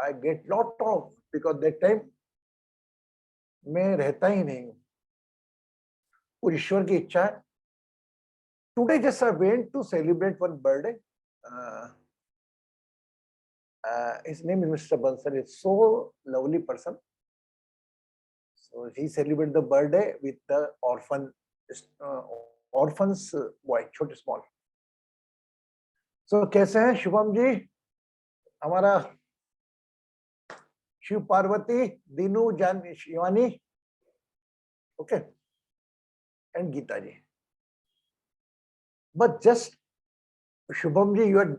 I get lot of, because that time मैं रहता ही नहीं हूँ, और ईश्वर की इच्छा है. Today just I went to celebrate one birthday. His name is Mr. Bansal. It's so lovely person. So he celebrated the birthday with the orphans boy, छोटे small. So कैसे हैं शुभम जी, हमारा शिव पार्वती, दीनू, जान, Shivani, okay, and Gita ji. But just Shubham ji, you are,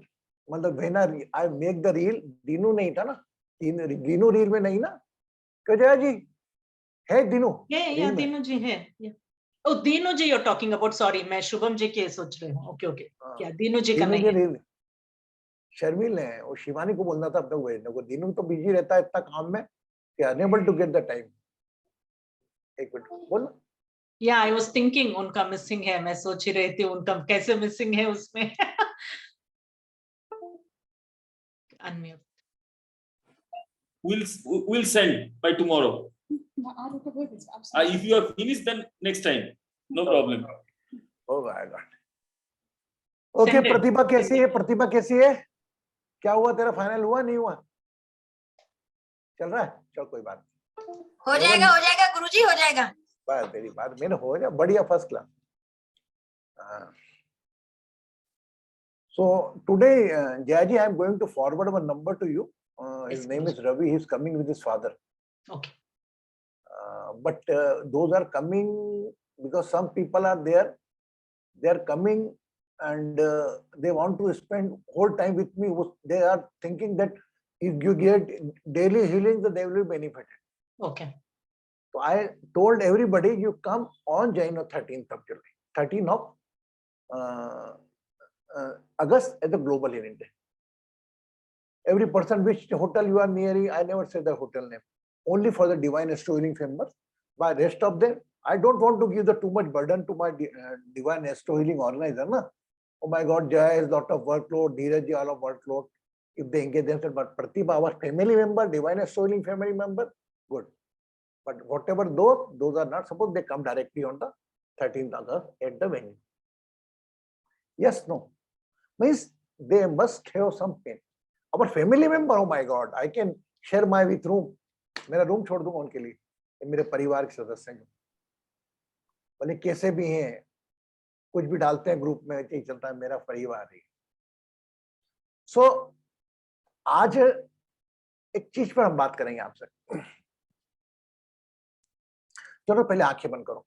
मतलब when I make the reel, Dinu नहीं था ना, Dinu reel में नहीं ना, क्या जी है दीनू? Yeah, दीनू जी है. Oh, Dinu ji you're talking about, sorry, मैं शुभम जी के सोच रही हूँ. Okay. क्या दीनू जी का नहीं है? शर्मिल है, और शिवानी को बोलना था अब तक भेजने को. दीनू तो बिजी रहता है इतना काम में कि unable to get the time. एक मिनट बोल. Yeah, I was thinking उनका मिसिंग है, मैं सोच ही रही थी उनका कैसे मिसिंग है उसमें. Unmute. We'll send by tomorrow. If you are finished, then next time, no problem. Oh my God. Okay, प्रतिभा कैसी है? प्रतिभा कैसी है? क्या हुआ, तेरा फाइनल हुआ नहीं हुआ? चल रहा है, चल कोई बात नहीं. हो जाएगा गुरुजी, हो जाएगा. बस तेरी बात मेरे हो जाए, बढ़िया, first class. So today, Jayaji, I am going to forward one number to you. His name is Ravi. He is coming with his father. Okay. But those are coming because some people are there. They are coming and they want to spend whole time with me. They are thinking that if you get daily healing, then they will be benefited. Okay. So I told everybody, you come on January 13th of July, 13th of August at the Global Healing Day. Every person, which hotel you are nearing, I never say the hotel name. Only for the Divine Astro Healing members. By rest of them, I don't want to give the too much burden to my Divine Astro Healing organizer. Na? Oh my God, Jaya is lot of workload, Dheeraj ji all of workload. If they engage themselves, but Pratibha, our family member, Divine Astro Healing family member, good. But whatever those are not, suppose they come directly on the 13th August at the venue. Yes, no. Means they must have some pain. Our family member, oh my God, I can share my with room. मेरा room छोड़ दूंगा उनके लिए, मेरे परिवार के सदस्य हैं, भले कैसे भी हैं, कुछ भी डालते हैं ग्रुप में, यही चलता है, मेरा परिवार है. सो आज एक चीज पर हम बात करेंगे आपसे. चलो पहले आंखें बंद करो.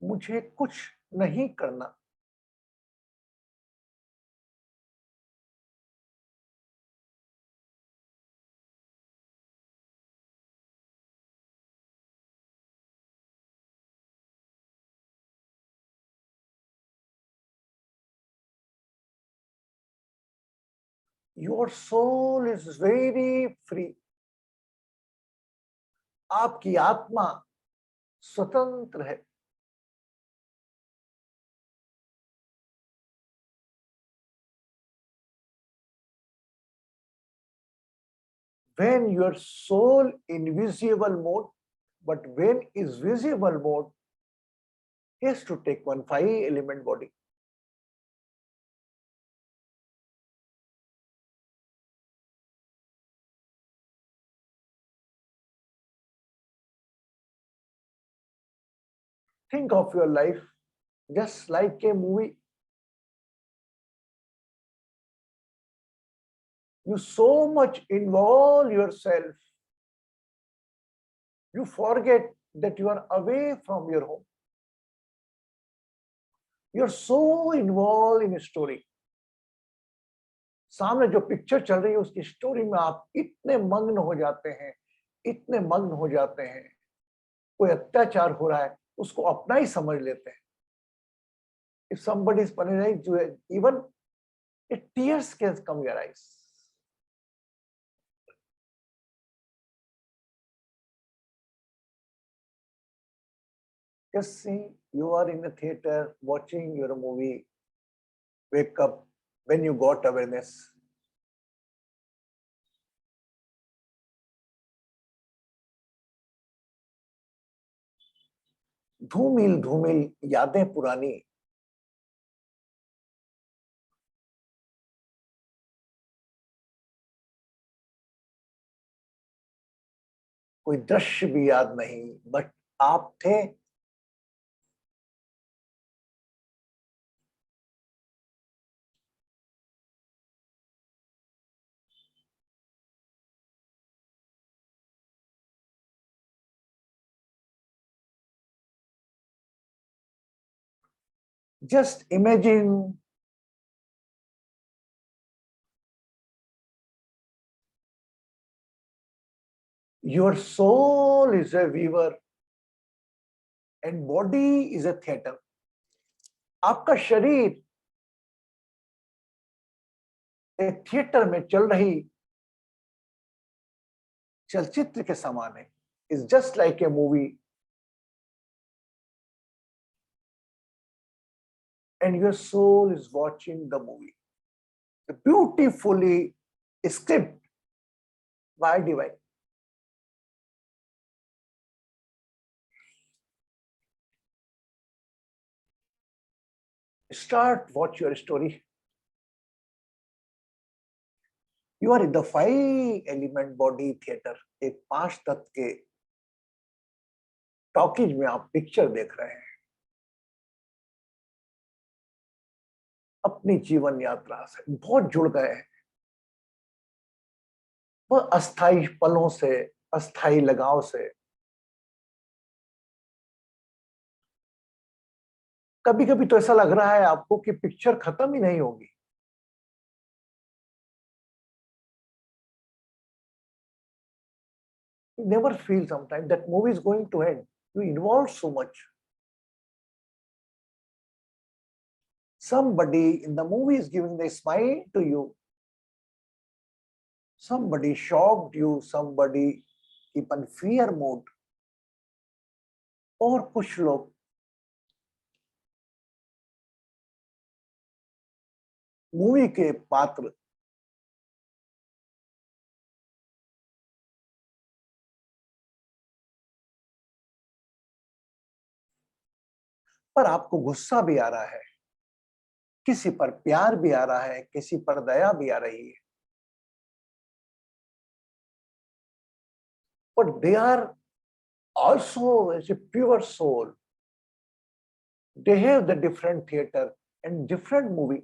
मुझे कुछ नहीं करना. Your soul is very free. आपकी आत्मा स्वतंत्र है. When your soul in visible mode, but when is visible mode, has to take one 5-element body. Think of your life just like a movie. You so much involve yourself, you forget that you are away from your home. You are so involved in a story. सामने जो picture चल रही है उसकी story में आप इतने मग्न हो जाते हैं, इतने मग्न हो जाते हैं, कोई अत्याचार हो रहा है उसको अपना ही समझ लेते हैं. If somebody is punished, even tears can come your eyes. Just see, you are in a theater watching your movie, wake up when you got awareness. धूमिल धूमिल यादें पुरानी, कोई दृश्य भी याद नहीं, बट आप थे. Just imagine your soul is a weaver and body is a theater. आपका शरीर एक थिएटर में चल रही चलचित्र के समान है. It's just like a movie. And your soul is watching the movie. The beautifully script by divine. Start watch your story. You are in the 5 element body theater. एक 5 तत्व के टॉकीज में आप पिक्चर देख रहे हैं. अपनी जीवन यात्रा से बहुत जुड़ गए हैं. वह अस्थाई पलों से, अस्थाई लगाव से. कभी कभी तो ऐसा लग रहा है आपको कि पिक्चर खत्म ही नहीं होगी. You never feel sometimes that movie is going to end. You involve so much. Somebody in the movie is giving a smile to you. Somebody shocked you, somebody keep on fear mode. और कुछ लोग movie के पात्र पर आपको गुस्सा भी आ रहा है, किसी पर प्यार भी आ रहा है, किसी पर दया भी आ रही है. But they are also as a pure soul. They have the different theater and different movie.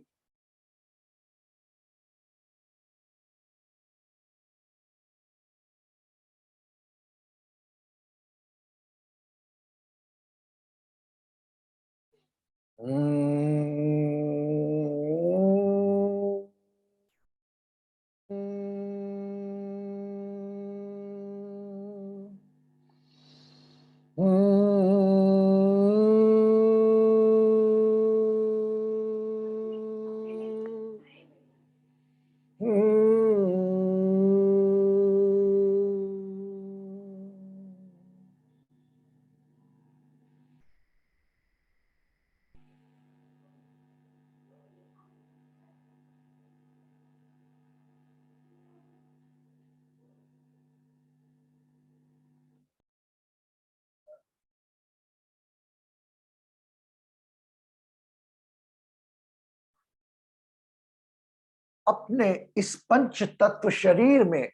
अपने इस पंच तत्व शरीर में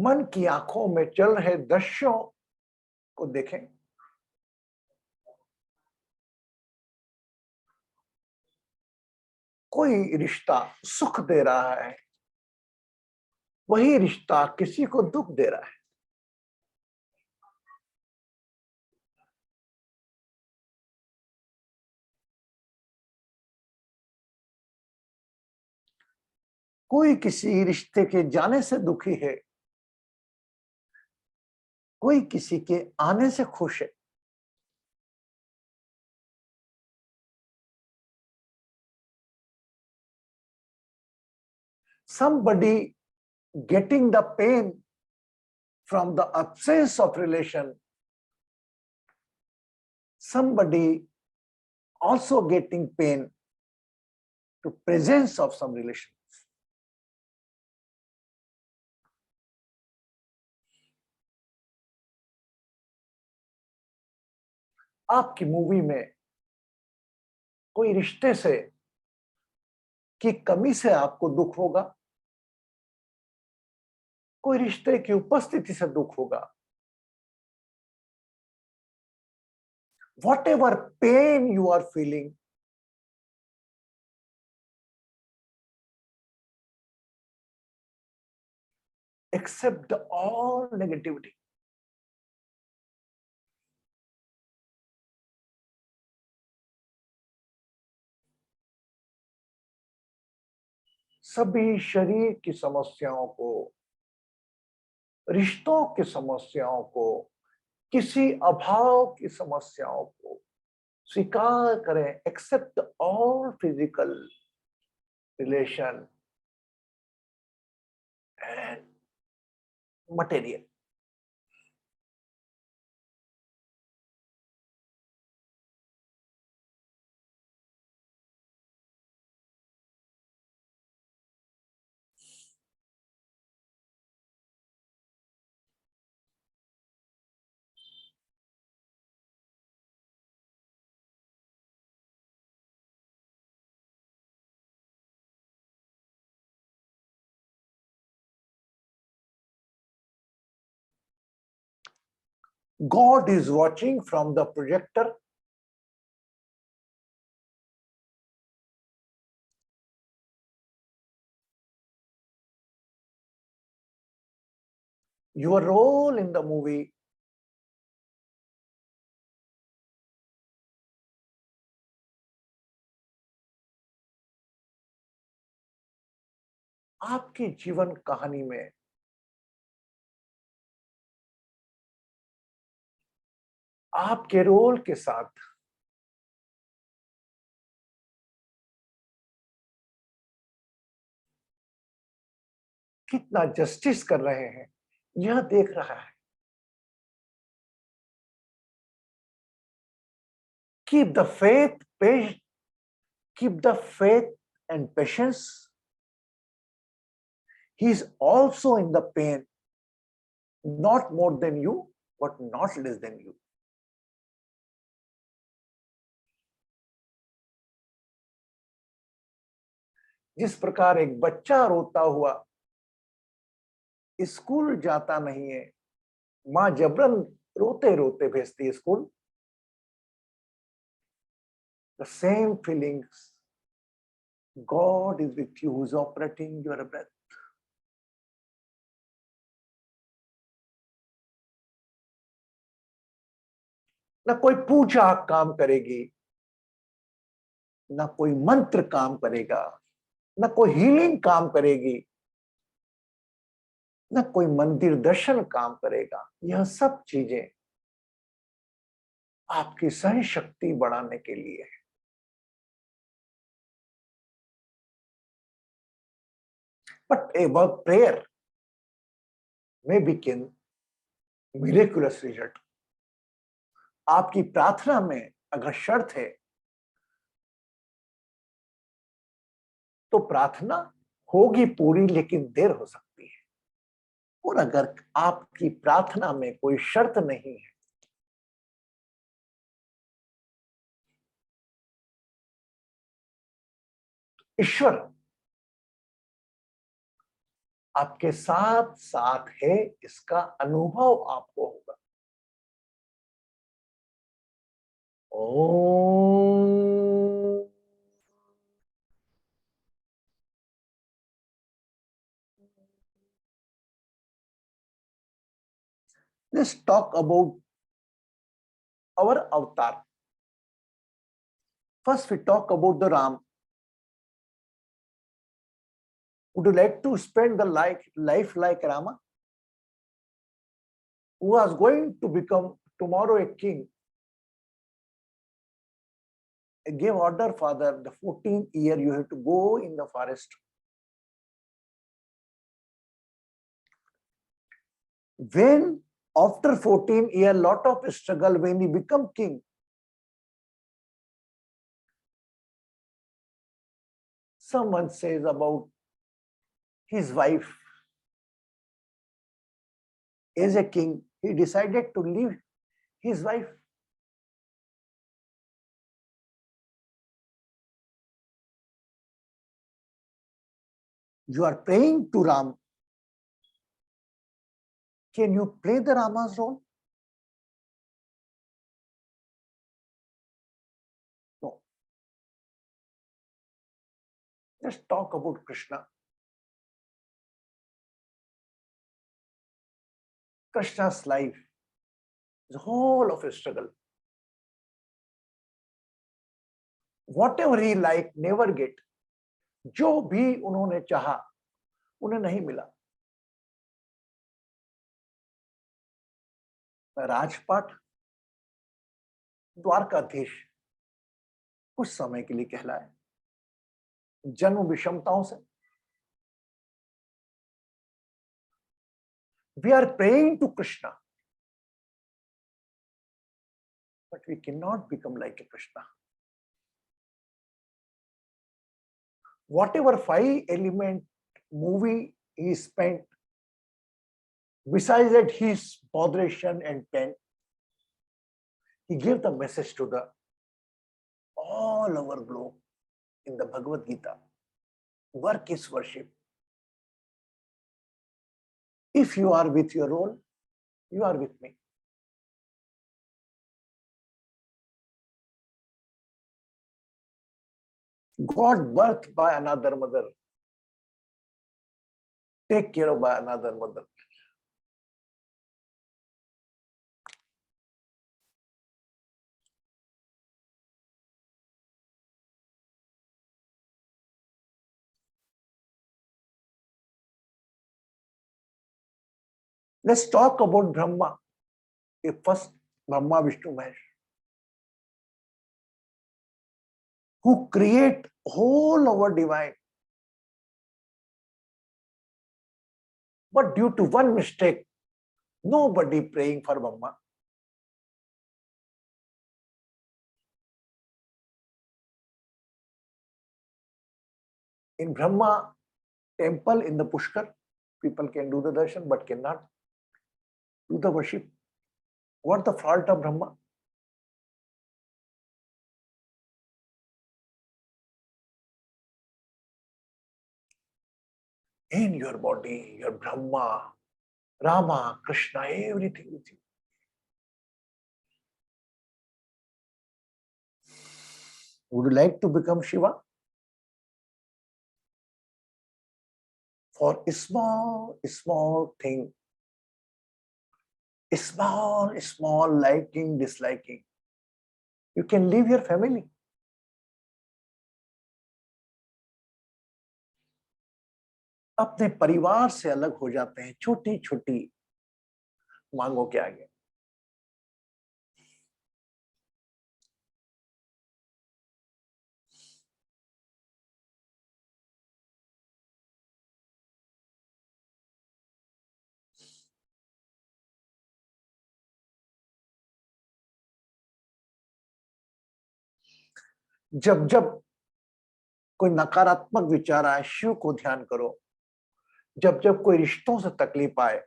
मन की आंखों में चल रहे दृश्यों को देखें. कोई रिश्ता सुख दे रहा है, वही रिश्ता किसी को दुख दे रहा है। कोई किसी रिश्ते के जाने से दुखी है, कोई किसी के आने से खुश है। Somebody getting the pain from the absence of relation, somebody also getting pain to presence of some relation. आपकी मूवी में कोई रिश्ते से की कमी से आपको दुख होगा, कोई रिश्ते की उपस्थिति से दुख होगा। Whatever pain you are feeling, accept all negativity. सभी शरीर की समस्याओं को, रिश्तों की समस्याओं को, किसी अभाव की समस्याओं को स्वीकार करें। Accept all physical relation and material. God is watching from the projector. Your role in the movie आपकी जीवन कहानी में आपके रोल के साथ कितना जस्टिस कर रहे हैं यह देख रहा है। Keep the faith, keep the faith and patience. He is also in the pain, not more than you, but not less than you. जिस प्रकार एक बच्चा रोता हुआ स्कूल जाता नहीं है, मां जबरन रोते रोते भेजती है school, the same feelings God is with you, who is operating your breath. ना कोई पूजा काम करेगी, ना कोई मंत्र काम करेगा, ना कोई हीलिंग काम करेगी, ना कोई मंदिर दर्शन काम करेगा। यह सब चीजें आपकी सहन शक्ति बढ़ाने के लिए है। But a work prayer may begin miraculous result. आपकी प्रार्थना में अगर शर्त है तो प्रार्थना होगी पूरी, लेकिन देर हो सकती है। और अगर आपकी प्रार्थना में कोई शर्त नहीं है, ईश्वर आपके साथ साथ है, इसका अनुभव आपको होगा। ओम Let's talk about our avatar. First, we talk about the Ram. Would you like to spend the life like Rama, who was going to become tomorrow a king? I gave order, father, the 14th year you have to go in the forest. When after 14 year, lot of struggle, when he become king, someone says about his wife. As a king, he decided to leave his wife. You are praying to Ram. Can you play the Rama's role? No. Let's talk about Krishna. Krishna's life is a whole of a struggle. Whatever he liked, never get. जो भी उन्होंने चाहा, उन्हें नहीं मिला. राजपाट, द्वारकाधीश कुछ समय के लिए कहलाए. जन्म विषमताओं से. We are praying to Krishna, but we cannot become like a Krishna. Whatever 5-element movie he spent, besides that his botheration and pain, he gave the message to the all over globe in the Bhagavad Gita. Work is worship. If you are with your role, you are with me. God birthed by another mother. Take care of by another mother. Let's talk about Brahma. First, Brahma, Vishnu, Mahesh, who create whole our divine. But due to one mistake, nobody praying for Brahma. In Brahma temple in the Pushkar, people can do the darshan but cannot do the worship. What the fault of Brahma? In your body, your Brahma, Rama, Krishna, everything with you. Would you like to become Shiva? For a small thing, a small liking, disliking, you can leave your family. अपने परिवार से अलग हो जाते हैं छोटी छोटी मांगों के आगे. जब जब कोई नकारात्मक विचार आए, शिव को ध्यान करो. जब जब कोई रिश्तों से तकलीफ आए,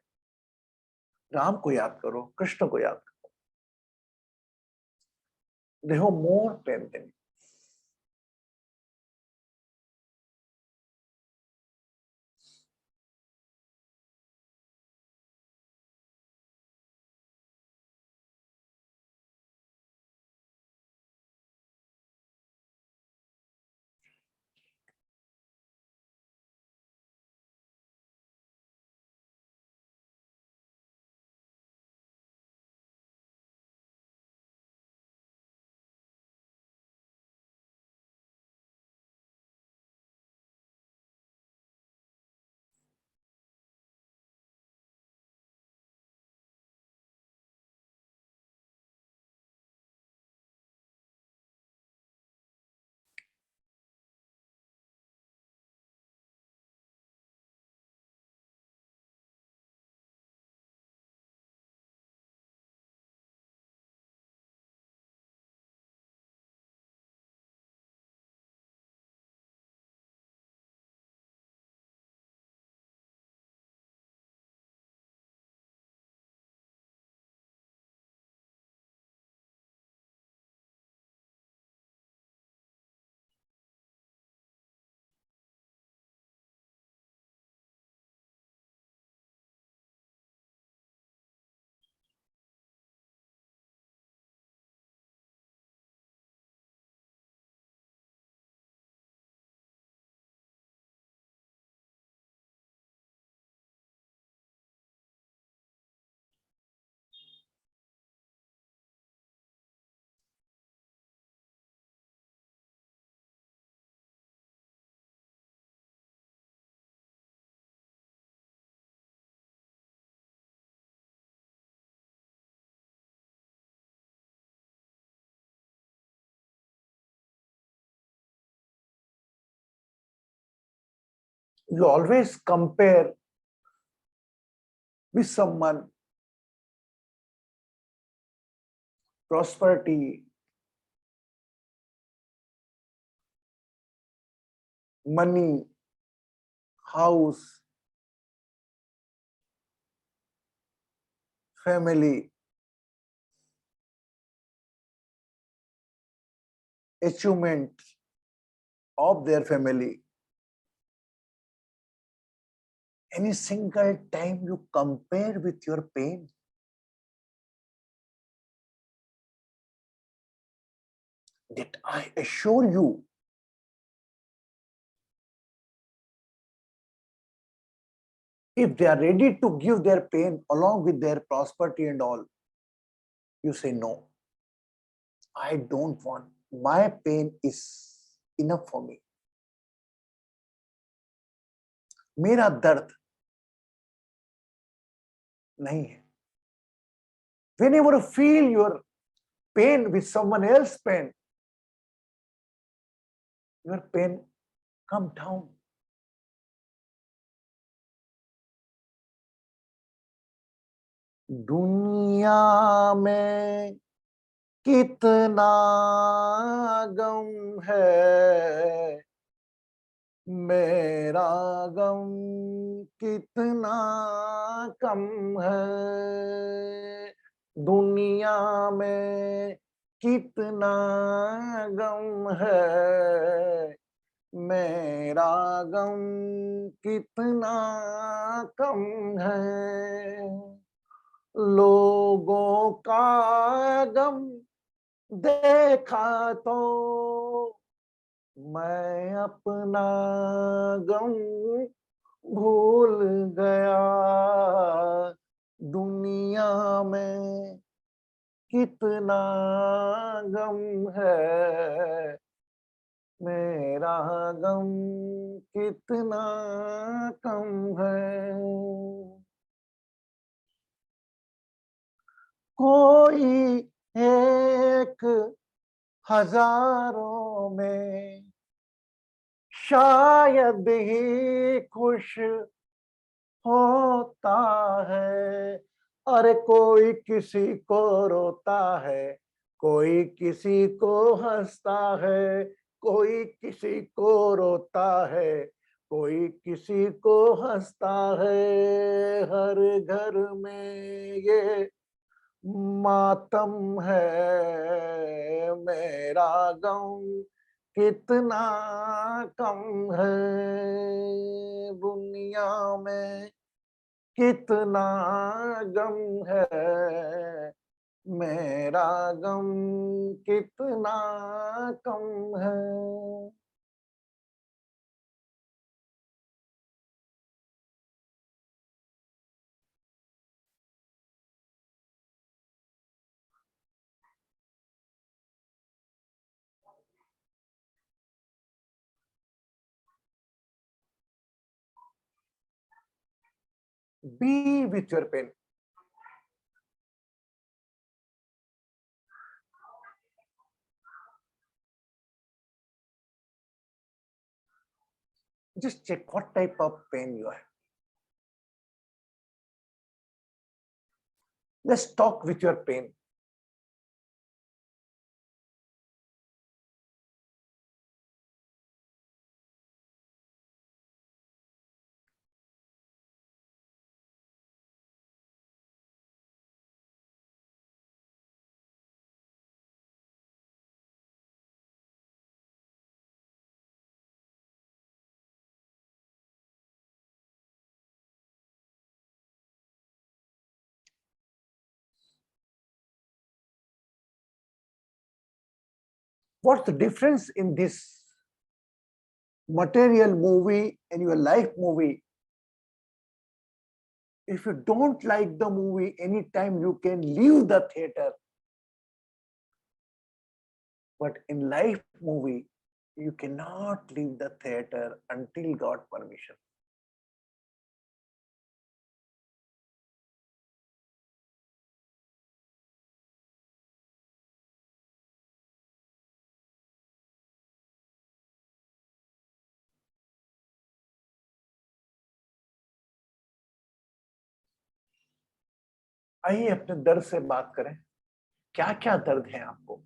राम को याद करो, कृष्ण को याद करो. They have more pain than you. You always compare with someone, prosperity, money, house, family, achievement of their family. Any single time you compare with your pain? That I assure you, if they are ready to give their pain along with their prosperity and all, you say no. I don't want. My pain is enough for me. मेरा दर्द नहीं है. Whenever you feel your pain with someone else's pain, your pain come down. दुनिया में कितना गम है, मेरा गम कितना कम है. दुनिया में कितना गम है, मेरा गम कितना कम है. लोगों का गम देखा तो मैं अपना गम भूल गया. दुनिया में कितना गम है, मेरा गम कितना कम है. कोई एक हजारों में शायद ही खुश होता है. अरे कोई किसी को रोता है, कोई किसी को हंसता है, कोई किसी को रोता है, कोई किसी को हंसता है. हर घर में ये मातम है, मेरा गम कितना कम है. दुनिया में कितना गम है, मेरा गम कितना कम है. Be with your pain. Just check what type of pain you have. Let's talk with your pain. What's the difference in this material movie and your life movie? If you don't like the movie, anytime you can leave the theater. But in life movie, you cannot leave the theater until got permission. आइए अपने दर्द से बात करें, क्या क्या दर्द है आपको?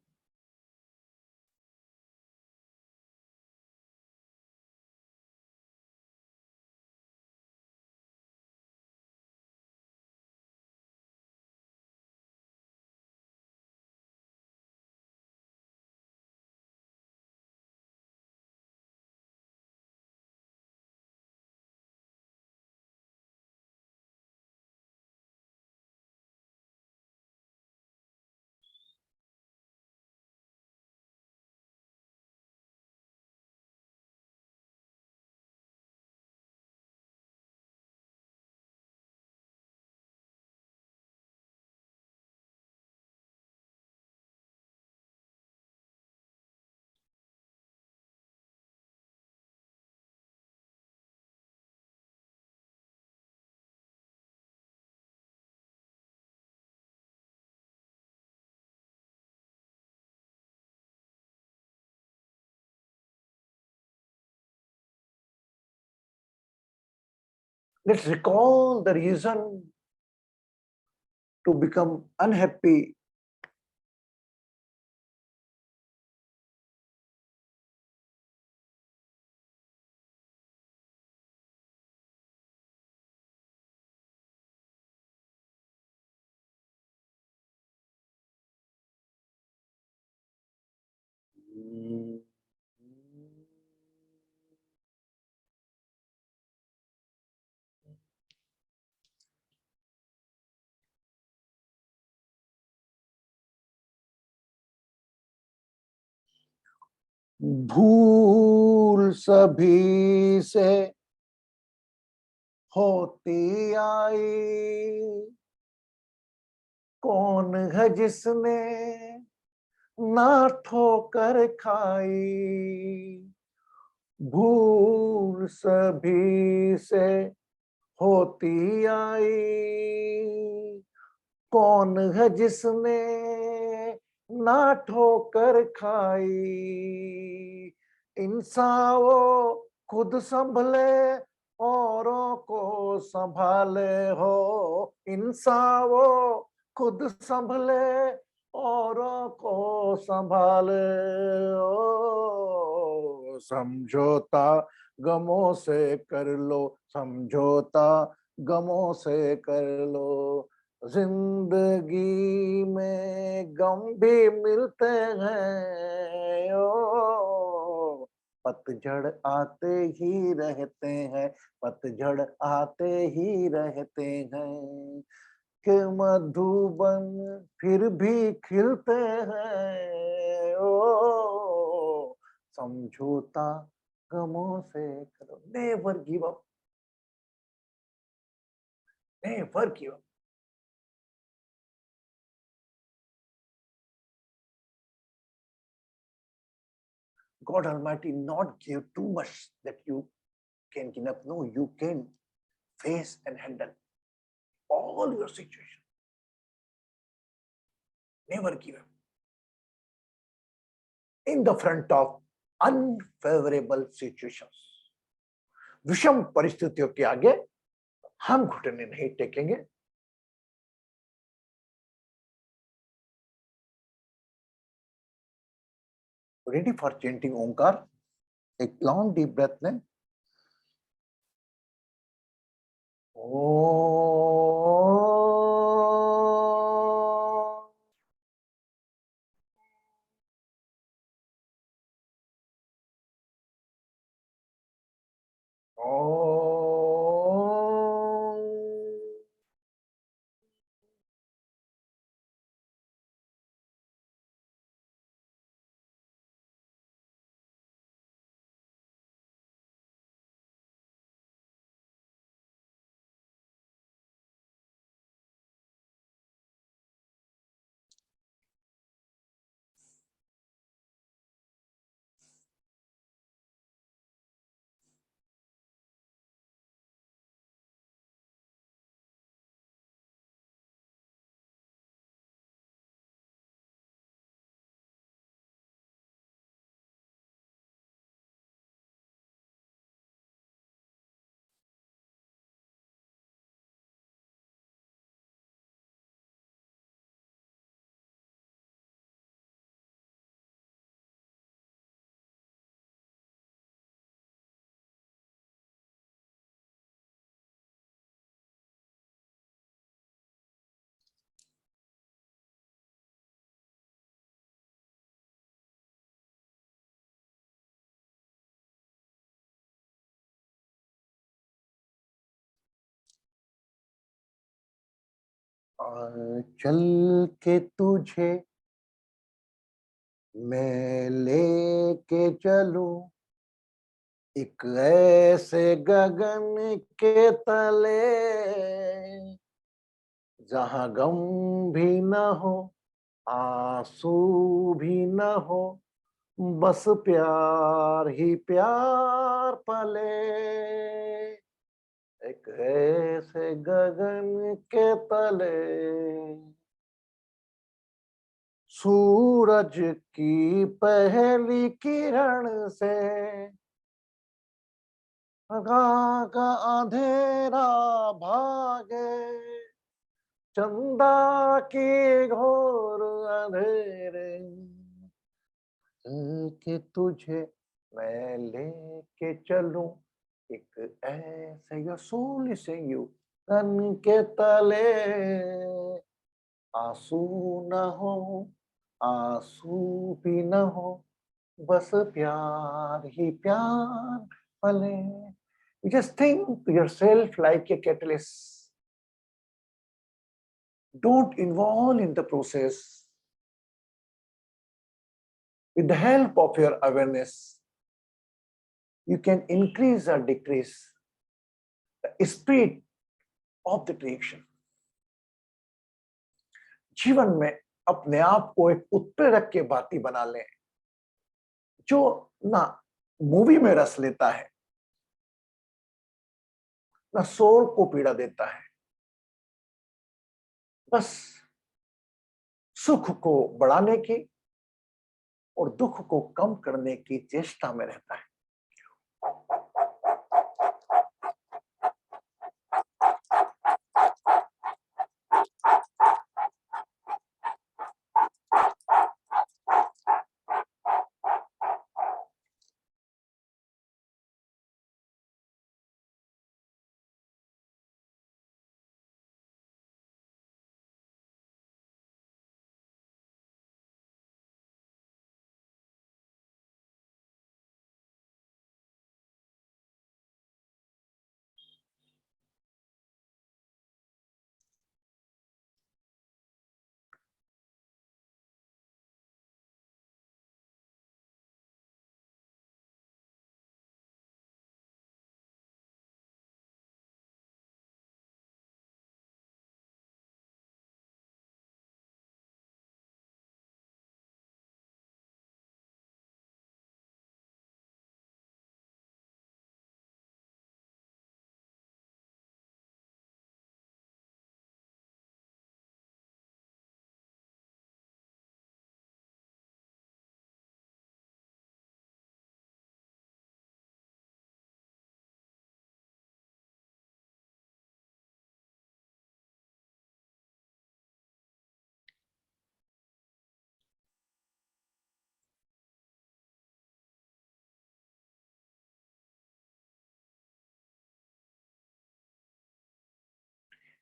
Let's recall the reason to become unhappy. भूल सभी से होती आई, कौन है जिसने ना ठोकर खाई। भूल सभी से होती आई, कौन है जिसने ना ठोकर खाई। इंसान वो खुद संभले औरों को संभाले हो, इंसान वो खुद संभले औरों को संभाले हो। समझौता गमों से कर लो, समझौता गमों से कर लो। जिंदगी में गम भी मिलते हैं, ओ पतझड़ आते ही रहते हैं, पतझड़ आते ही रहते हैं। कि मधुबन फिर भी खिलते हैं, ओ समझौता गमों से करो। Never give up, never give up. God Almighty not give too much that you can give up. No, you can face and handle all your situation. Never give up. In the front of unfavorable situations, विषम परिस्थितियों के आगे हम घुटने नहीं टेकेंगे। Ready for chanting ओंकार? एक long deep breath लें। चल के तुझे मैं लेके चलूं एक ऐसे गगन के तले जहां गम भी न हो आंसू भी न हो बस प्यार ही प्यार पले एक ऐसे गगन के तले सूरज की पहली किरण से का अंधेरा भागे चंदा की घोर अंधेरे कि तुझे मैं लेके चलूं एक ऐसे your soul is saying you तन के तले आंसू न हो आंसू भी न हो बस प्यार ही प्यार पले. You just think to yourself like a catalyst. Don't involve in the process. With the help of your awareness, you can increase or decrease the speed of the reaction. जीवन में अपने आप को एक उत्प्रेरक के भांति बना लें जो ना मूवी में रस लेता है ना सोल को पीड़ा देता है, बस सुख को बढ़ाने की और दुख को कम करने की चेष्टा में रहता है.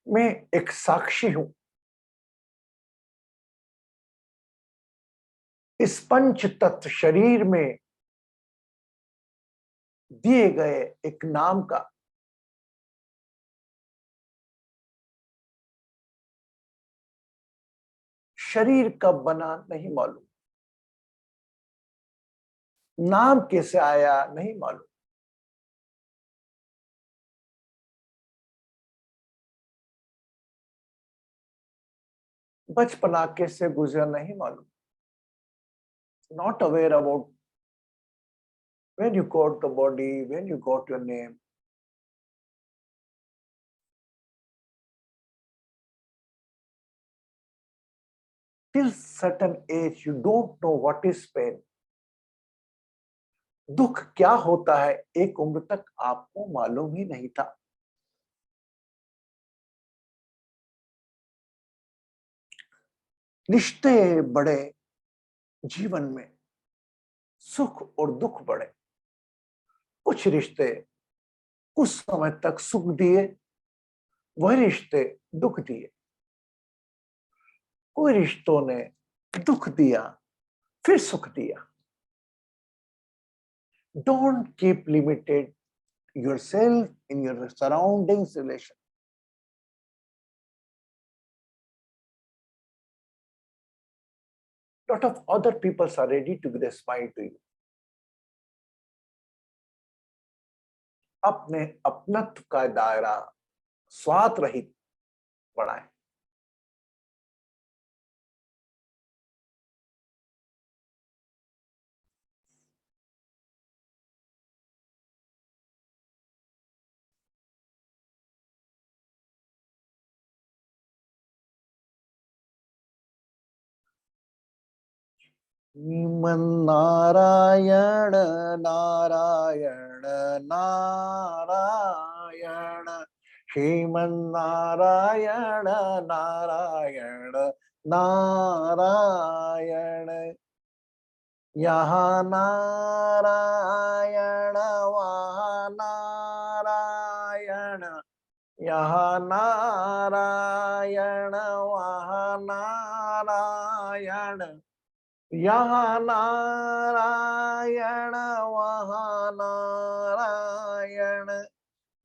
मैं एक साक्षी हूं इस पंच तत्व शरीर में दिए गए एक नाम का. शरीर कब बना नहीं मालूम, नाम कैसे आया नहीं मालूम, बचपना कैसे गुजरा नहीं मालूम. Not aware about when you got the body, when you got your name. Till certain age, you don't know what is pain. दुख क्या होता है एक उम्र तक आपको मालूम ही नहीं था. रिश्ते बड़े जीवन में, सुख और दुख बड़े. कुछ रिश्ते कुछ समय तक सुख दिए, वही रिश्ते दुख दिए. कोई रिश्तों ने दुख दिया फिर सुख दिया. Don't keep limited yourself in your surroundings relation. lot of other people are ready to give a smile to you. अपने अपनत्व का दायरा स्वार्थ रहित बढ़ाएं। श्रीमन नारायण नारायण नारायण, श्रीमन नारायण नारायण नारायण, यहाँ नारायण वहाँ नारायण, यहाँ नारायण वहाँ नारायण, यहाँ नारायण वहाँ नारायण,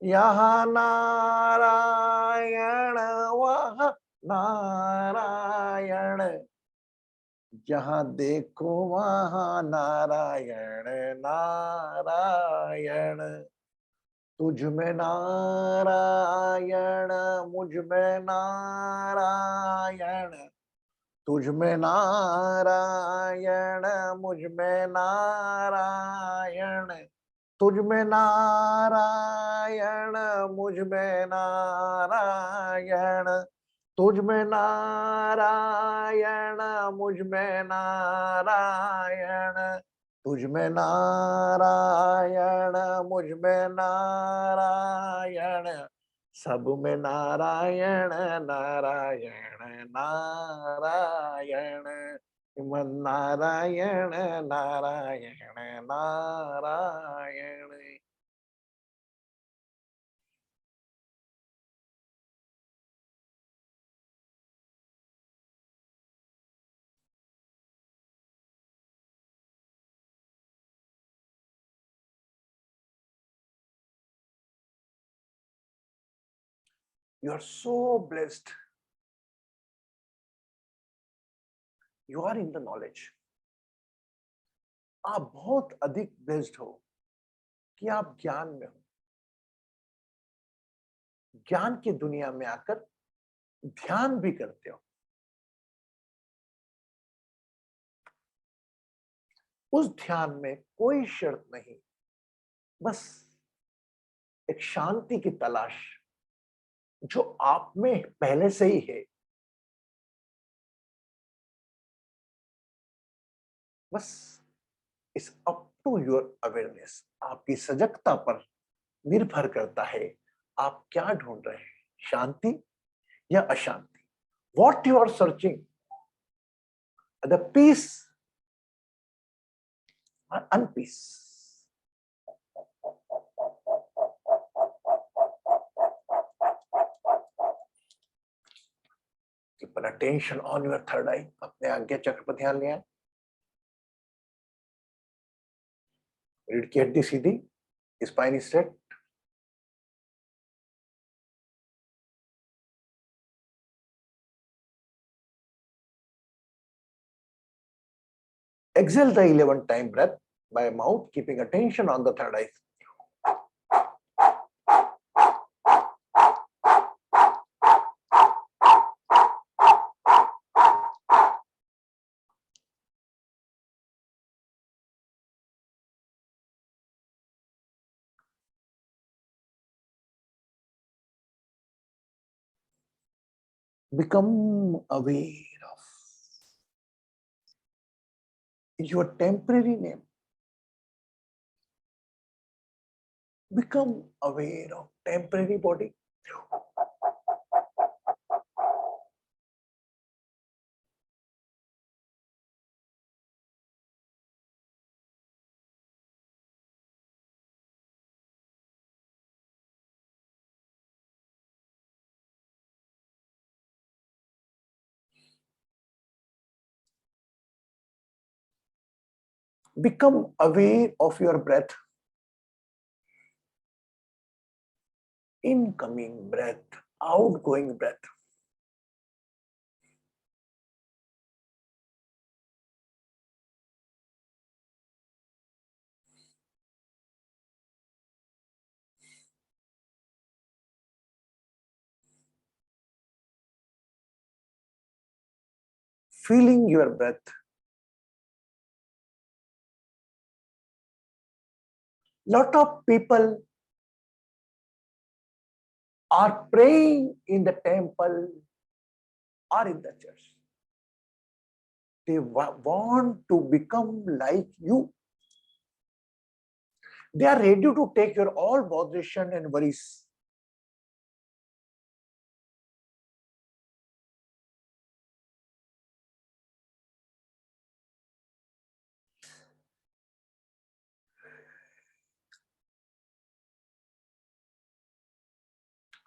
यहाँ नारायण वहाँ नारायण, जहाँ देखो वहाँ नारायण नारायण, तुझ में नारायण मुझ में नारायण, तुझ में नारायण मुझ में नारायण, तुझ में नारायण मुझ में नारायण, तुझ में नारायण मुझ में नारायण, तुझ में नारायण मुझ में नारायण, सब में नारायण नारायण नारायण, मन Narayan Narayan Narayan. You are so blessed. You are in the knowledge. आप बहुत अधिक ब्लेस्ड हो कि आप ज्ञान में हो। ज्ञान की दुनिया में आकर ध्यान भी करते हो। उस ध्यान में कोई शर्त नहीं, बस एक शांति की तलाश जो आप में पहले से ही है। बस इस अप टू योर अवेयरनेस, आपकी सजगता पर निर्भर करता है आप क्या ढूंढ रहे हैं, शांति या अशांति। What you are searching, the peace or unpeace. Keep an attention on your third eye. अपने आज्ञा चक्र पर ध्यान लिया। रीढ़ की हड्डी सीधी, spine straight. Exhale the 11 time breath by mouth, keeping attention on the third eye. Become aware of your temporary name. Become aware of temporary body. Become aware of your breath. Incoming breath, outgoing breath. feeling your breath. Lot of people are praying in the temple or in the church. They want to become like you. They are ready to take your all botheration and worries.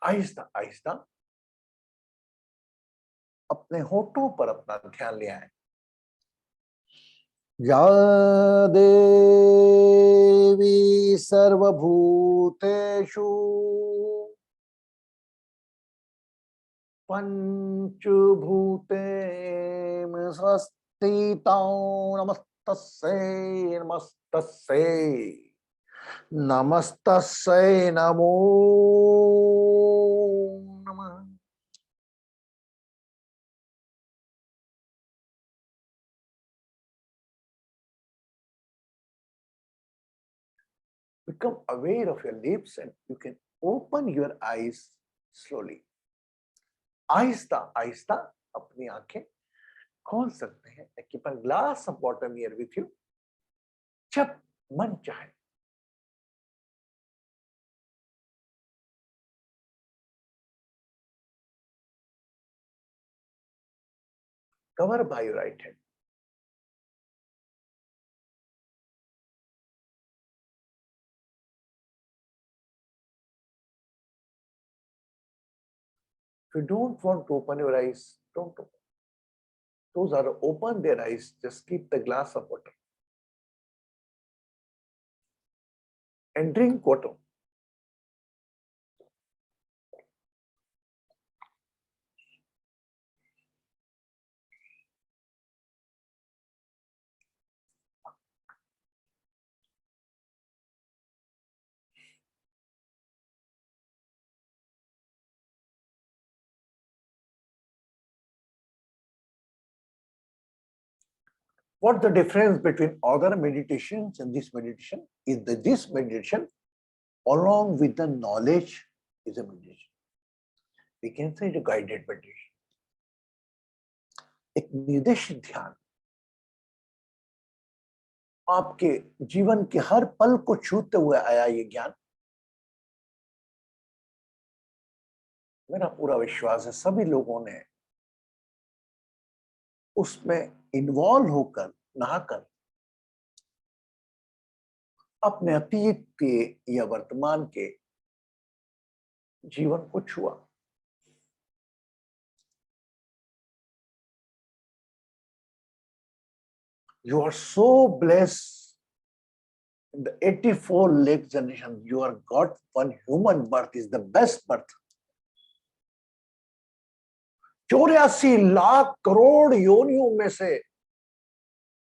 Aahista Aahista अपने होठों पर अपना ध्यान ले आए। या देवी सर्वभूतेषु पंचभूतेषु स्थितां नमस्तस्यै नमस्तस्यै नमस्तस्यै नमो नमः। Become aware of your lips and you can open your eyes slowly. Aahista Aahista अपनी आंखें खोल सकते हैं। Keep a glass of water near with you. जब मन चाहे cover by your right hand. If you don't want to open your eyes, don't open. Those are open their eyes, just keep the glass of water and drink water. What the difference between other meditations and this meditation is that this meditation along with the knowledge is a meditation. We can say it's a guided meditation. एक निर्देशित ध्यान आपके जीवन के हर पल को छूते हुए आया ये ज्ञान। मेरा पूरा विश्वास है सभी लोगों ने उसमें इन्वॉल्व होकर नहाकर अपने अतीत के या वर्तमान के जीवन को छुआ। You are so blessed in the 84 lakh generation. You are got one human birth is the best birth. 84 lakh crore योनियों में से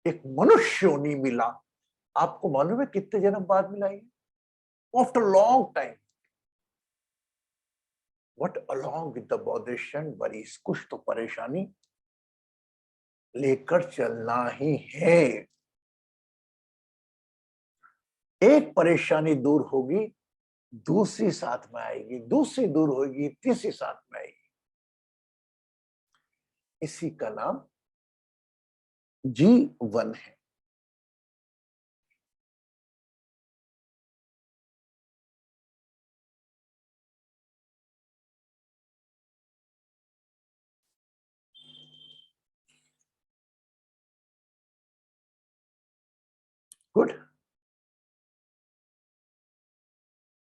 एक मनुष्य योनि मिला। आपको मालूम है कितने जन्म बाद मिला ये? After long time. But along with the botheration, worries, कुछ तो परेशानी लेकर चलना ही है। एक परेशानी दूर होगी, दूसरी साथ में आएगी, दूसरी दूर होगी, तीसरी साथ में आएगी। इसी का नाम जीवन है। Good.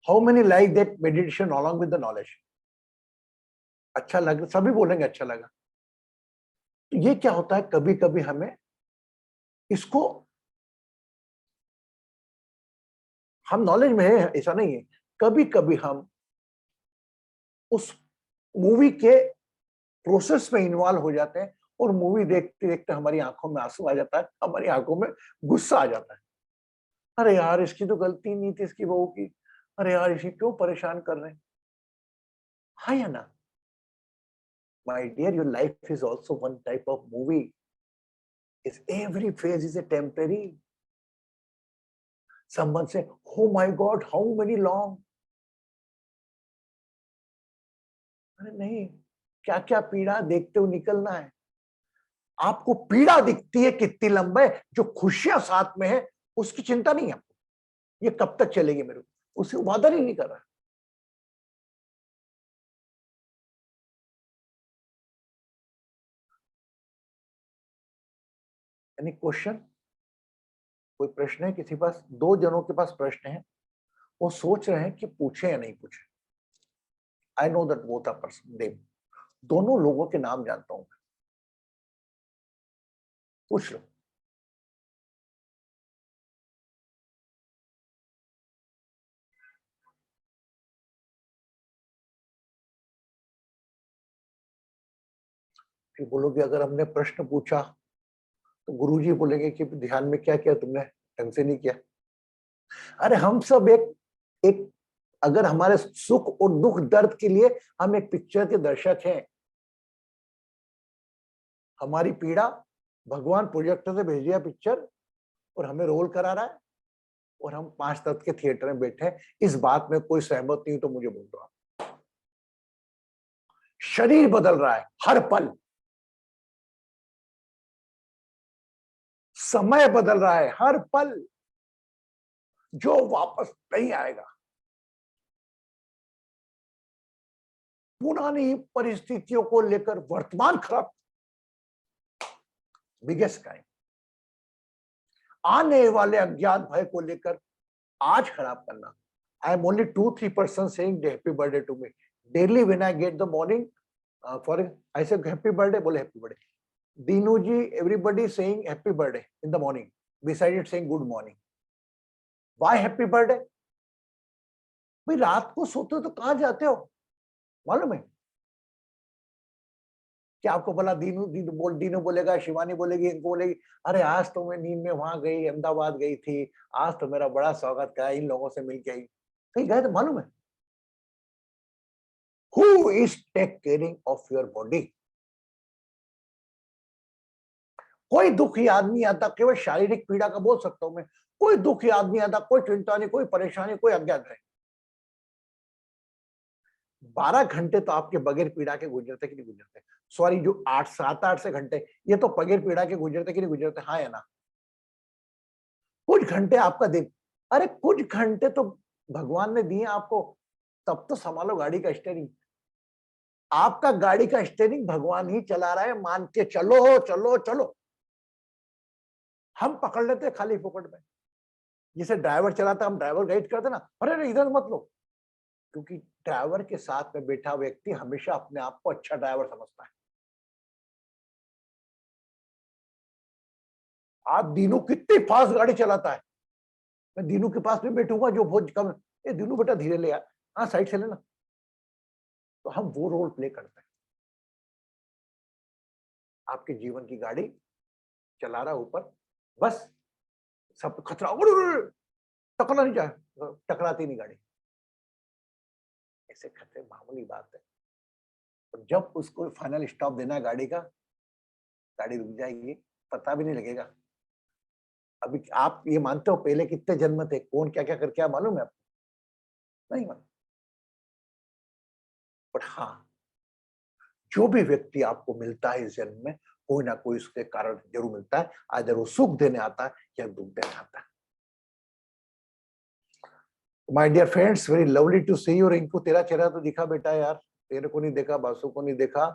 How many like that meditation along with the knowledge? अच्छा लगा, सभी बोलेंगे अच्छा लगा। तो ये क्या होता है, कभी कभी हमें इसको, हम नॉलेज में है ऐसा नहीं है, कभी कभी हम उस मूवी के प्रोसेस में इन्वॉल्व हो जाते हैं और मूवी देखते देखते हमारी आंखों में आंसू आ जाता है, हमारी आंखों में गुस्सा आ जाता है। अरे यार इसकी तो गलती नहीं थी, इसकी बहू की, अरे यार इसे क्यों परेशान कर रहे हैं। हाँ या ना? My dear, your life is also one type of movie. is every phase is a temporary. Someone say, oh my God, how many long? अरे नहीं, क्या क्या पीड़ा देखते हुए निकलना है। आपको पीड़ा दिखती है कितनी लंबे, जो खुशियां साथ में है उसकी चिंता नहीं है आपको, ये कब तक चलेगी मेरे को, उसे वादा नहीं कर रहा। Any question? कोई प्रश्न है किसी पास? दो जनों के पास प्रश्न है, वो सोच रहे हैं कि पूछे या नहीं पूछे। I know that both are person, them, दोनों लोगों के नाम जानता हूं, पूछ लो। फिर बोलोगे अगर हमने प्रश्न पूछा तो गुरुजी बोलेंगे कि ध्यान में क्या किया तुमने, ढंग से नहीं किया। अरे हम सब एक अगर हमारे सुख और दुख दर्द के लिए हम एक पिक्चर के दर्शक हैं। हमारी पीड़ा भगवान प्रोजेक्टर से भेज दिया पिक्चर और हमें रोल करा रहा है, और हम 5 तत्व के थिएटर में बैठे हैं। इस बात में कोई सहमत नहीं तो मुझे बोल दो। शरीर बदल रहा है हर पल, समय बदल रहा है हर पल, जो वापस नहीं आएगा। पुरानी परिस्थितियों को लेकर वर्तमान खराब, बिगेस्ट क्राइम। आने वाले अज्ञात भय को लेकर आज खराब करना। I am only 2-3% saying happy birthday to me daily when I get the morning for I say happy birthday, बोले happy birthday. Dinu ji, everybody is saying happy birthday in the morning, beside it saying good morning. Why happy birthday? भाई रात को सोते हो तो कहां जाते हो मालूम है क्या आपको? बोला दीनू बोलेगा, शिवानी बोलेगी, इनको बोलेगी अरे आज तो मैं नींद में वहां गई, अहमदाबाद गई थी, आज तो मेरा बड़ा स्वागत किया, इन लोगों से मिल के आई। कहीं गए तो मालूम है? Who is take caring of your body? कोई दुख याद नहीं आता, केवल शारीरिक पीड़ा का बोल सकता हूं मैं। कोई दुख याद नहीं आता, कोई चिंता नहीं, कोई परेशानी, कोई अज्ञात नहीं। 12 घंटे तो आपके बगैर पीड़ा के गुजरते कि नहीं गुजरते? सॉरी, जो 7-8 से घंटे, ये तो बगैर पीड़ा के गुजरते कि नहीं गुजरते? हाँ या ना? कुछ घंटे आपका दिन, अरे कुछ घंटे तो भगवान ने दिए आपको, तब तो संभालो गाड़ी का स्टीयरिंग। आपका गाड़ी का स्टीयरिंग भगवान ही चला रहा है, मान के चलो चलो चलो। हम पकड़ लेते हैं खाली फोकट में। जिसे ड्राइवर चलाता हम ड्राइवर गाइड करते ना, अरे इधर मत लो, क्योंकि ड्राइवर के साथ में बैठा व्यक्ति हमेशा अपने आप को अच्छा ड्राइवर समझता है। आप दीनू कितनी फास्ट गाड़ी चलाता है, मैं दीनू के पास में बैठूंगा जो बहुत कम, ये दीनू बेटा धीरे ले यार, हाँ साइड से लेना। तो हम वो रोल प्ले करते हैं। आपके जीवन की गाड़ी चला रहा ऊपर, बस सब खतरा, टकरा नहीं जाए, टकराती नहीं गाड़ी। ऐसे खतरे मामूली बात है, तो जब उसको फाइनल स्टॉप देना है गाड़ी का, गाड़ी रुक जाएगी, पता भी नहीं लगेगा। अभी आप ये मानते हो पहले कितने जन्म थे, कौन क्या क्या करके आया मालूम है आपको? नहीं मालूम। बट हाँ, जो भी व्यक्ति आपको मिलता है इस जन्म में, कोई ना कोई उसके कारण जरूर मिलता है। आइदर वो सुख देने आता है या दुख देने आता है। My dear friends, very lovely to see you. Rinku, तेरा चेहरा तो दिखा बेटा यार, तेरे को नहीं देखा, बासु को नहीं देखा।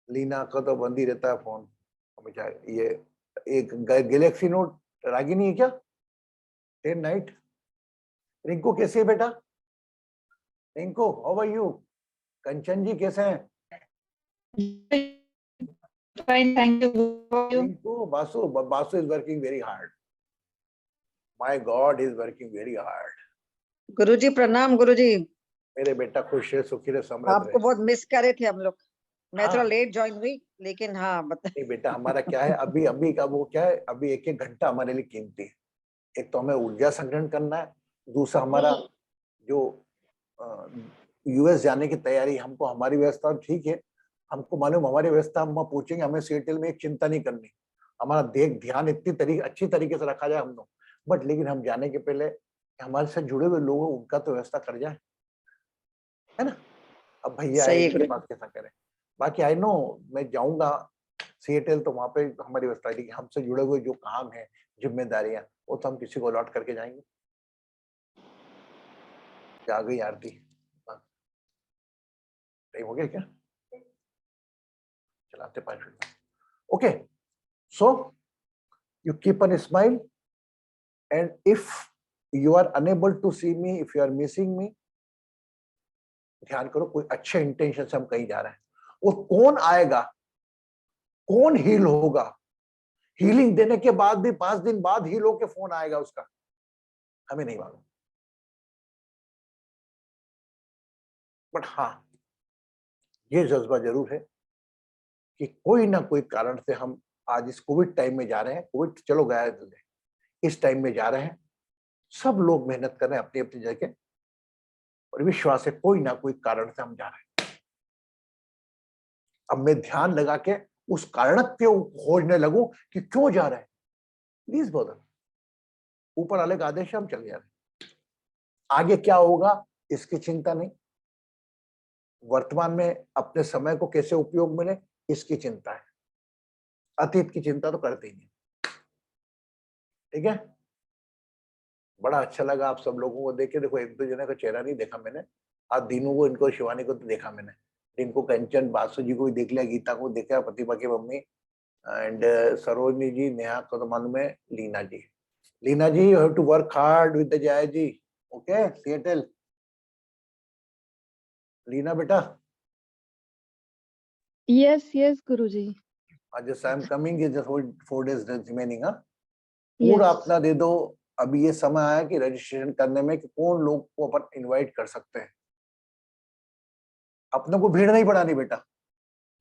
लीना का तो बंद ही रहता है फोन हमेशा। ये एक गैलेक्सी नोट रागिनी है क्या? 10 नाइट। रिंकू कैसे है बेटा? Rinku, how are you? Kanchan ji कैसे हैं? Fine, thank you. Rinku, Basu is working very hard. My God, he is working very hard. गुरुजी प्रणाम गुरुजी। मेरे बेटा खुश है, सुखी रहे, समृद्ध आपको रहे। बहुत मिस करे थे हम लोग। मैं हाँ। थोड़ा लेट ज्वाइन हुई, लेकिन हाँ नहीं बेटा, हमारा क्या है, अभी का वो क्या है, अभी 1-1 घंटा हमारे लिए कीमती है। एक तो हमें ऊर्जा संग्रहण करना है, दूसरा हमारा जो यूएस जाने की तैयारी, हमको हमारी व्यवस्था ठीक है, हमको मालूम हमारी व्यवस्था हम पहुंचेंगे, हमें सिएटल में एक चिंता नहीं करनी। हमारा ध्यान इतनी अच्छी तरीके से रखा जाए हम लोग, बट लेकिन हम जाने के पहले हमारे साथ जुड़े हुए लोग हैं, उनका तो व्यवस्था कर जाए, है ना। अब भैया सही है ये गुरु। बात कैसा करें। बाकी आई नो मैं जाऊंगा सीएटल, तो वहां पे हमारी व्यवस्था है कि हमसे जुड़े हुए जो काम है, जिम्मेदारियां, वो तो हम किसी को अलॉट करके जाएंगे। आ गई आरती, टाइम हो गया क्या? चलाते 5 minute. Okay, so you keep on smile, and if you are unable to see me, if you are missing me, ध्यान करो कोई अच्छे इंटेंशन से हम कहीं जा रहे हैं, और कौन आएगा, कौन हील होगा, हीलिंग देने के बाद भी 5 दिन बाद हील होके फोन आएगा उसका, हमें नहीं मालूम। बट हाँ, ये जज्बा जरूर है कि कोई ना कोई कारण से हम आज इस कोविड टाइम में जा रहे हैं। कोविड चलो गया, इस टाइम में जा रहे हैं, सब लोग मेहनत कर रहे हैं अपनी अपनी जगह, और विश्वास है कोई ना कोई कारण से हम जा रहे हैं। अब मैं ध्यान लगा के उस कारण पे खोजने लगूं कि क्यों जा रहे हैं, प्लीज बॉदर, ऊपर वाले का आदेश है, हम चले जा रहे हैं। आगे क्या होगा इसकी चिंता नहीं, वर्तमान में अपने समय को कैसे उपयोग मिले इसकी चिंता है, अतीत की चिंता तो करते ही नहीं। ठीक है, बड़ा अच्छा लगा आप सब लोगों को देख के। देखो एक दो जने का चेहरा नहीं देखा मैंने, आज दीनू को, इनको, शिवानी को तो देखा मैंने, इनको कंचन, बासु जी को भी देख लिया, गीता को देखा, प्रतिभा की मम्मी, एंड सरोजनी जी, नेहा को तो मालूम है, Leena ji. Leena ji, you have to work hard with the Jai ji, okay, Seattle. Leena बेटा, Yes, Guruji. just I am coming, is just 4 days remaining, हाँ, पूरा Yes. अपना दे दो। अभी ये समय आया कि रजिस्ट्रेशन करने में कि कौन लोग को अपन इनवाइट कर सकते हैं। अपने को भीड़ नहीं बढ़ानी बेटा,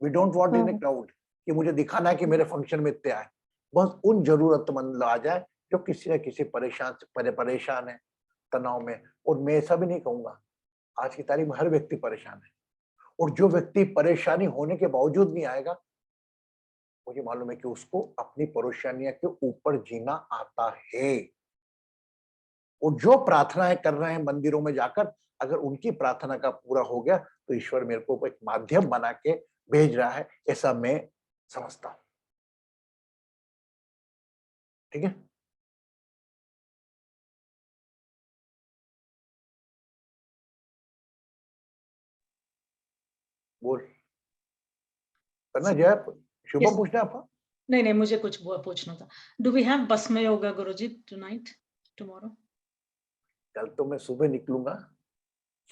we don't want in a crowd कि मुझे दिखाना है कि मेरे फंक्शन में इतने आए। बस उन जरूरतमंद लोग आ जाए जो किसी न किसी परेशान है, तनाव में। और मैं ऐसा भी नहीं कहूंगा, आज की तारीख में हर व्यक्ति परेशान है, और जो व्यक्ति परेशानी होने के बावजूद नहीं आएगा, मुझे मालूम है कि उसको अपनी परेशानियों के ऊपर जीना आता है। और जो प्रार्थनाएं कर रहे हैं मंदिरों में जाकर, अगर उनकी प्रार्थना का पूरा हो गया तो ईश्वर मेरे को एक माध्यम बना के भेज रहा है, ऐसा मैं समझता हूं। ठीक है, बोल करना जय। शुभम Yes. पूछना आपका? नहीं, मुझे कुछ पूछना था। डू वी हैव बस में योगा गुरुजी टुनाइट, टुमारो? कल तो मैं सुबह निकलूंगा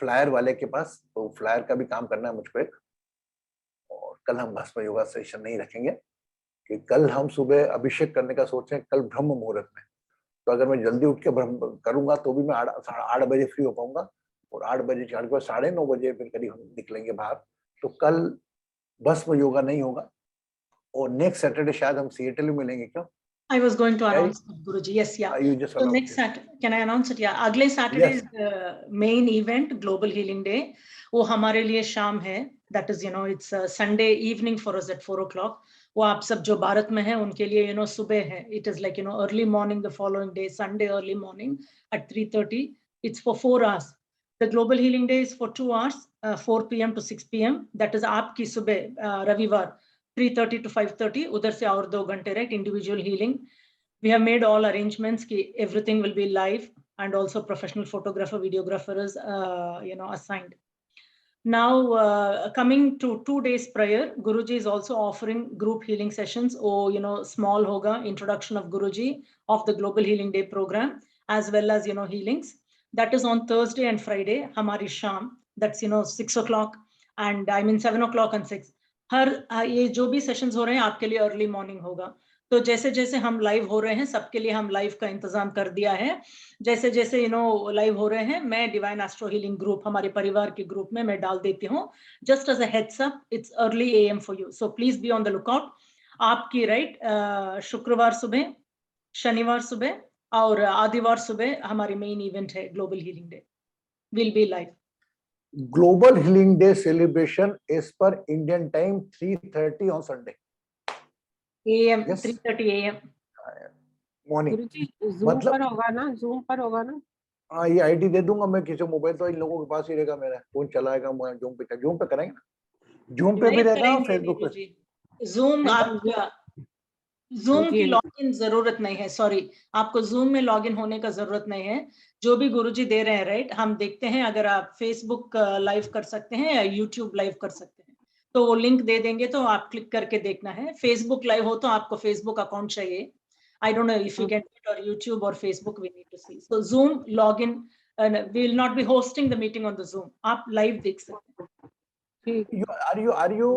फ्लायर वाले के पास, तो फ्लायर का भी काम करना है मुझको एक, और कल हम भस्म योगा सेशन नहीं रखेंगे कि कल हम सुबह अभिषेक करने का सोच रहे हैं, कल ब्रह्म मुहूर्त में। तो अगर मैं जल्दी उठ के ब्रह्म करूंगा तो भी मैं 8 बजे फ्री हो पाऊंगा, और 8 बजे 9:30 बजे फिर करीब हम निकलेंगे बाहर। तो कल भस्म योगा नहीं होगा, और नेक्स्ट सैटरडे शायद हम सीएटल में मिलेंगे। क्या? I was going to announce that, Guruji. Yes, yeah. You just So announce next it. Saturday, can I announce it? Yeah. अगले Saturday Yes. is main event, Global Healing Day. वो हमारे लिए शाम है. That is, it's Sunday evening for us at 4 o'clock. वो आप सब जो भारत में हैं उनके लिए, सुबह है. It is like, early morning the following day, Sunday early morning at 3:30. It's for 4 hours. The Global Healing Day is for 2 hours, 4 p.m. to 6 p.m. That is आपकी सुबह रविवार 3:30 to 5:30. उधर से और 2 घंटे, right? Individual healing. We have made all arrangements ki everything will be live, and also professional photographer, videographers, assigned. Now, coming to 2 days prior, Guruji is also offering group healing sessions. Small hoga introduction of Guruji of the Global Healing Day program, as well as healings. That is on Thursday and Friday. Hamari sham. That's 6 o'clock, and 7 o'clock and 6. हर ये जो भी sessions हो रहे हैं आपके लिए early morning होगा। तो जैसे जैसे हम लाइव हो रहे हैं, सबके लिए हम लाइव का इंतजाम कर दिया है। जैसे जैसे लाइव हो रहे हैं, मैं डिवाइन एस्ट्रो हीलिंग ग्रुप, हमारे परिवार के ग्रुप में मैं डाल देती हूँ। Just as a heads up, it's early AM for you, so please be on the lookout. आपकी शुक्रवार सुबह, शनिवार सुबह और आदिवार सुबह हमारी मेन इवेंट है Global Healing Day, will be live. Global Healing Day celebration is per Indian time 3:30 on Sunday. AM, Yes. 3:30 AM. Morning. Guruji zoom मतलब- पर होगा ना, जूम पर होगा ना? हाँ, ये आईडी दे दूंगा मैं, किसी मोबाइल तो इन लोगों के पास ही रहेगा, मेरा फोन चलाएगा, जूम पे करेंगे ना, जूम पे भी नहीं रहेगा, करेंगे फेसबुक पे। नीरू जी। Zoom नहीं, आपका Zoom जी, की जी। लॉगिन जरूरत नहीं है, सॉरी, आपको Zoom में लॉगिन होने का जरूरत नहीं है। जो भी गुरुजी दे रहे हैं, राइट, हम देखते हैं, अगर आप Facebook लाइव कर सकते हैं या YouTube लाइव कर सकते हैं, तो वो लिंक दे देंगे, तो आप क्लिक करके देखना है। Facebook लाइव हो तो आपको Facebook अकाउंट चाहिए। I don't know if you can do it or YouTube or Facebook, we need to see. So Zoom login, we will not be hosting the meeting on the Zoom. आप live देख सकते हैं। ठीक। Are you?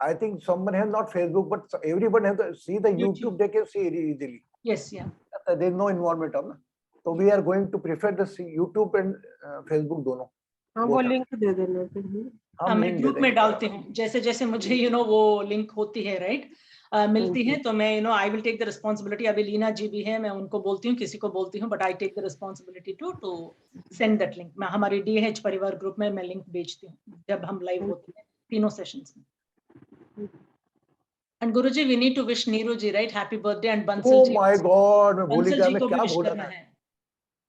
I think someone has not Facebook, but everyone has to see the YouTube. YouTube. They can see it easily. Yes, yeah. There is no involvement of ना. So we are going to prefer the YouTube and Facebook दोनों। हाँ, वो link दे देना फिर भी। हम मैं link दे group में देंगे। डालती हूँ, जैसे जैसे मुझे वो लिंक होती है, राइट, मिलती है, तो मैं I will take the responsibility. अभी लीना जी भी है, मैं उनको बोलती हूँ, किसी को बोलती हूँ, but I take the responsibility to send that link. मैं हमारी DH परिवार ग्रुप में मैं लिंक भेजती हूँ जब हम लाइव होते हैं तीनों सेशंस में। And Guruji, we need to wish Neeru ji, right, happy birthday, and Bansal Oh ji, my God, मैं भूल ही बंसल गया, जी मैं को भी क्या विश बोला करना था। है।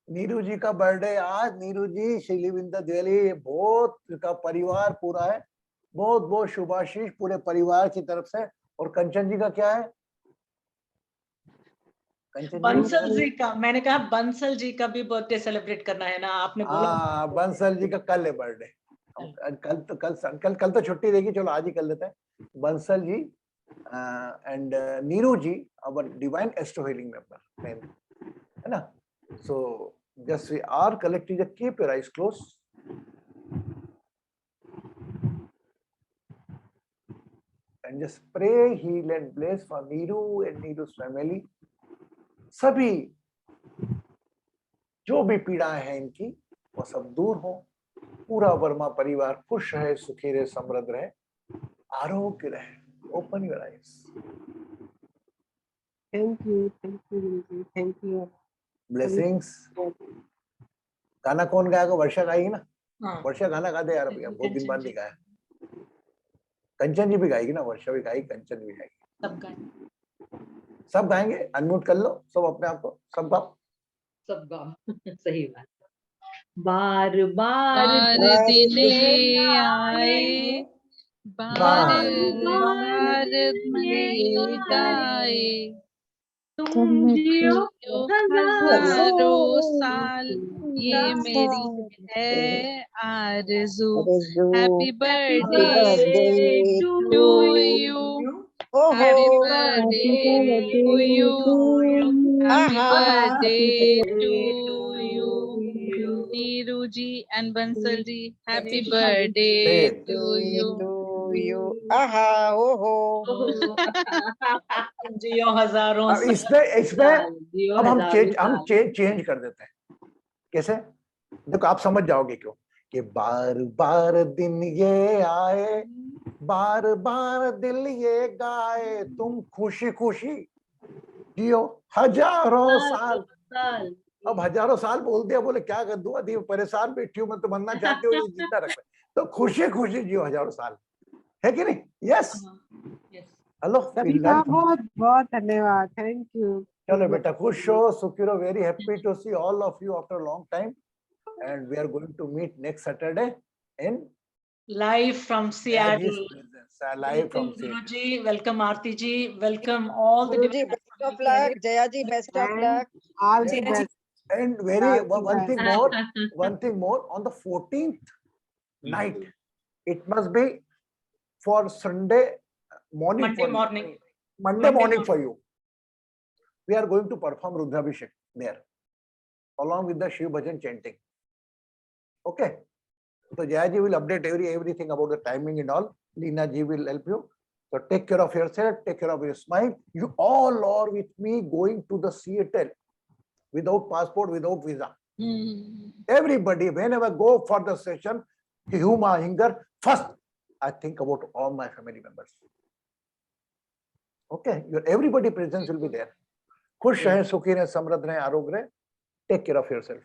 नीरू जी का बर्थडे आज। Neeru ji, she live in the Delhi, बहुत का परिवार पूरा है, बहुत बहुत शुभाशीष पूरे परिवार की तरफ से। और कंचन जी का क्या है? कंचन जी बंसल जी का, मैंने कहा बंसल जी का भी बर्थडे सेलिब्रेट करना है ना, आपने बोला। हाँ, बंसल जी का कल है बर्थडे। कल तो छुट्टी रहेगी, चलो आज ही कर लेते हैं। Bansal ji and Neeru ji, our divine astro healing member, है ना? So just we are collecting, just keep your eyes closed. And just pray, heal and bless for Neeru and Neeru's family. सभी जो भी पीड़ाएं हैं इनकी, वो सब दूर हो। पूरा वर्मा परिवार खुश रहे, सुखी रहे, समृद्ध रहे, आरोग्य रहे। Open your eyes. Thank you Guruji, thank you. Blessings. गाना कौन गाएगा? वर्षा गाएगी ना? हाँ, वर्षा गाना गा दे यार भैया, बहुत दिन बाद नहीं गाया। कंचन जी भी गाएगी ना, वर्षा भी गाएगी, कंचन भी गाएगी, सब गाएं। सब गाएंगे। अनम्यूट कर लो सब अपने आप को, सब गाओ। सब गाओ। सही बात। बार बार बार दिन दिन ये आए, बार बार ये गाए, तुम जियो हजारों साल, ये मेरी है आरज़ू। Happy birthday to you, happy birthday to you, happy birthday to you Neeru ji and Bansal ji, happy birthday to you. आहा ओहो। जियो हजारों अब इसमें अब हम चेंज कर देते हैं। कैसे? देखो आप समझ जाओगे क्यों कि बार बार दिन ये आए, बार बार दिल ये गाए, तुम खुशी खुशी जियो हजारों साल। अब हजारों साल बोल दिया, बोले क्या कर दूं, अभी परेशान बैठी हूँ मैं, तो बनना चाहती हूँ ये जिंदा रखना, तो खुशी खुशी जियो हजारों साल, है कि नहीं? यस। हेलो, सभी का बहुत बहुत धन्यवाद, थैंक यू। चलो बेटा, खुश हो, सुखी रहो। Very happy to see all of you after long time, and we are going to meet next Saturday in live from Seattle. live from Welcome Seattle. Guruji, welcome Aarti ji, welcome all the Guruji different best of luck, Jaya ji best of luck. All the And- best. And very one thing more, on the 14th night, it must be for Sunday morning. Monday for morning. Monday morning for you. We are going to perform Rudravishek there, along with the Shiv Bhajan chanting. Okay. So Jaya ji will update everything about the timing and all. Leena ji will help you. So take care of yourself, take care of your smile. You all are with me going to the Seattle without passport, without visa. Everybody, whenever go for the session, Huma Hinger, first I think about all my family members. Okay, your everybody presence will be there. खुश रहें, सुखी रहें, समृद्ध रहें, आरोग्य रहें. Take care of yourself.